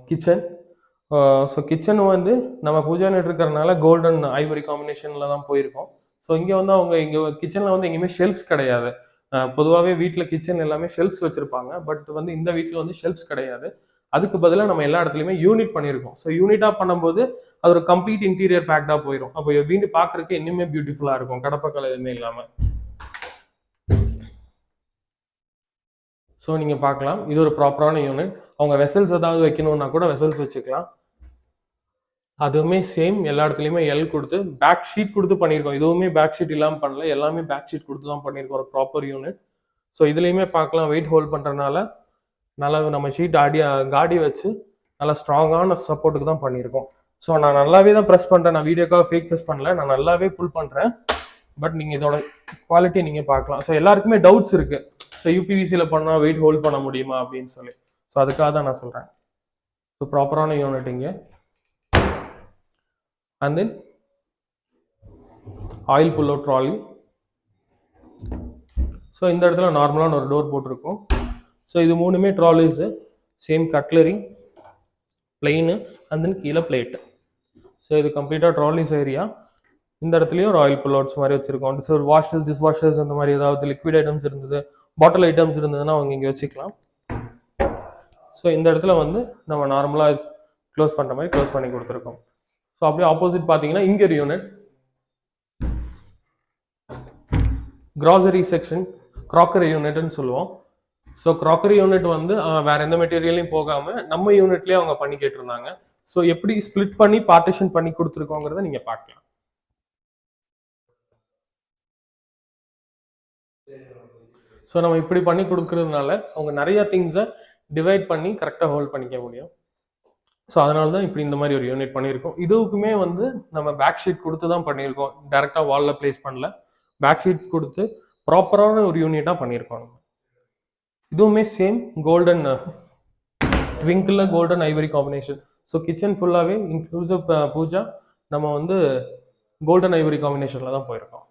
Kitchen. So kitchen வந்து நம்ம Pooja net இருக்கிறனால கோல்டன் ஐவரி காம்பினேஷனில் தான் போயிருக்கோம். ஸோ இங்கே வந்து அவங்க இங்கே கிச்சனில் வந்து எங்கேயுமே ஷெல்ஃப்ஸ் கிடையாது. பொதுவாகவே வீட்டில் கிச்சன் எல்லாமே ஷெல்ஃப்ஸ் வச்சுருப்பாங்க. பட் வந்து இந்த வீட்டில் வந்து ஷெல்ஃப்ஸ் கிடையாது. அதுக்கு பதிலாக நம்ம எல்லா இடத்துலையுமே யூனிட் பண்ணியிருக்கோம். ஸோ யூனிட்டாக பண்ணும்போது அது ஒரு கம்ப்ளீட் இன்டீரியர் பேக்டாக போயிடும். அப்போ வீடு பார்க்குறதுக்கு இன்னுமே பியூட்டிஃபுல்லாக இருக்கும், கடப்பக்கலை எதுவுமே இல்லாமல். ஸோ நீங்கள் பார்க்கலாம், இது ஒரு ப்ராப்பரான யூனிட். அவங்க வெசல்ஸ் ஏதாவது வைக்கணும்னா கூட வெசல்ஸ் வச்சுக்கலாம். அதுவுமே சேம் எல்லா இடத்துலையுமே எல் கொடுத்து பேக் ஷீட் கொடுத்து பண்ணியிருக்கோம். இதுவுமே பேக் ஷீட் இல்லாமல் பண்ணல, எல்லாமே பேக் ஷீட் கொடுத்து தான் பண்ணியிருக்கோம், ஒரு ப்ராப்பர் யூனிட். ஸோ இதுலேயுமே பார்க்கலாம், வெயிட் ஹோல்ட் பண்ணுறதுனால நல்லா நம்ம ஷீட் காடி வச்சு நல்லா ஸ்ட்ராங்கான சப்போர்ட்டுக்கு தான் பண்ணியிருக்கோம். ஸோ நான் நல்லாவே தான் ப்ரெஸ் பண்ணுறேன், நான் வீடியோக்காக ஃபேக் ப்ரெஸ் பண்ணல, நான் நல்லாவே புல் பண்ணுறேன். பட் நீங்கள் இதோட குவாலிட்டி நீங்கள் பார்க்கலாம். ஸோ எல்லாருக்குமே டவுட்ஸ் இருக்குது, ஸோ யூபிவிசியில் பண்ணால் வெயிட் ஹோல்ட் பண்ண முடியுமா அப்படின்னு சொல்லி. ஸோ அதுக்காக தான் நான் சொல்கிறேன். ஸோ ப்ராப்பரான யூனிட் இங்கே. And then oil pull out trolley. So இந்த இடத்துல நார்மலான ஒரு டோர் போட்டிருக்கோம். ஸோ இது மூணுமே trolleys, same cutlery, plain and then கீழே பிளேட்டு. ஸோ இது கம்ப்ளீட்டாக ட்ராலிஸ் ஏரியா. இந்த இடத்துலையும் ஒரு ஆயில் புல் அவுட்ஸ் மாதிரி வச்சுருக்கோம். ஸோ வாஷர்ஸ், டிஷ் வாஷர்ஸ் அந்த மாதிரி ஏதாவது லிக்விட் ஐட்டம்ஸ் இருந்தது, பாட்டில் ஐட்டம்ஸ் இருந்ததுன்னா அவங்க இங்கே வச்சுக்கலாம். ஸோ இந்த இடத்துல வந்து நம்ம நார்மலாக க்ளோஸ் பண்ணுற மாதிரி க்ளோஸ் பண்ணி கொடுத்துருக்கோம். ஸோ அப்படியே ஆப்போசிட் பார்த்தீங்கன்னா இங்கே ஒரு யூனிட், கிராசரி செக்ஷன், க்ராக்கரி யூனிட்னு சொல்லுவோம். ஸோ க்ராக்கரி யூனிட் வந்து வேற எந்த மெட்டீரியலையும் போகாமல் நம்ம யூனிட்லேயே அவங்க பண்ணி கேட்டிருந்தாங்க. ஸோ எப்படி ஸ்பிளிட் பண்ணி பார்ட்டிஷன் பண்ணி கொடுத்துருக்கோங்கிறத நீங்கள் பார்க்கலாம். ஸோ நம்ம இப்படி பண்ணி கொடுக்கறதுனால அவங்க நிறைய திங்ஸை டிவைட் பண்ணி கரெக்டாக ஹோல்ட் பண்ணிக்க முடியும். ஸோ அதனால தான் இப்படி இந்த மாதிரி ஒரு யூனிட் பண்ணியிருக்கோம். இதுவுக்குமே வந்து நம்ம பேக் ஷீட் கொடுத்து தான் பண்ணியிருக்கோம், டேரெக்டாக வாலில் பிளேஸ் பண்ணல, பேக் ஷீட்ஸ் கொடுத்து ப்ராப்பரான ஒரு யூனிட்டாக பண்ணியிருக்கோம். இதுவுமே same golden twinkle golden Ivory combination. So kitchen ஃபுல்லாகவே இன்க்ளூசிவ் பூஜா நம்ம வந்து கோல்டன் ஐவரி காம்பினேஷனில் தான் போயிருக்கோம்.